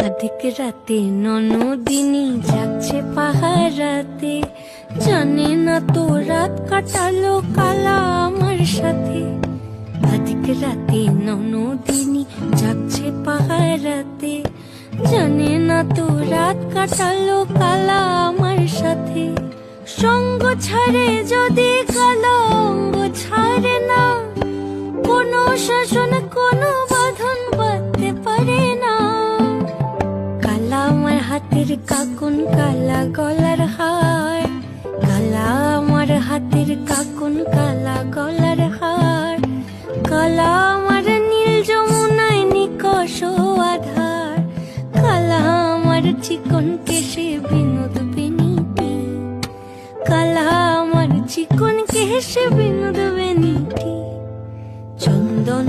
আধিক রাতে ননদিনী যাচ্ছে পাহারাতে, জানে না তো রাত কাটালো কালা আমার সাথে। আধিক রাতে ননদিনী যাচ্ছে পাহারাতে, জানে না তো রাত কাটালো কালা আমার সাথে। সঙ্গ ছাড়ে যদি কালো অঙ্গ ছাড়ে না, কোনো শাসন কোনো বাঁধন বাঁধতে পারে না। কালা আমার হাতের কাকুন কালা গলার হার, কালা আমার হাতের কাকুন কালা গলার হার। কালা আমার নীল যমুনায় নিকষ আধার, কালা আমার চিকন কেশে বিনোদ বেনিটি। কালা আমার চিকন কেশে বিনোদ বেনিটি। চন্দন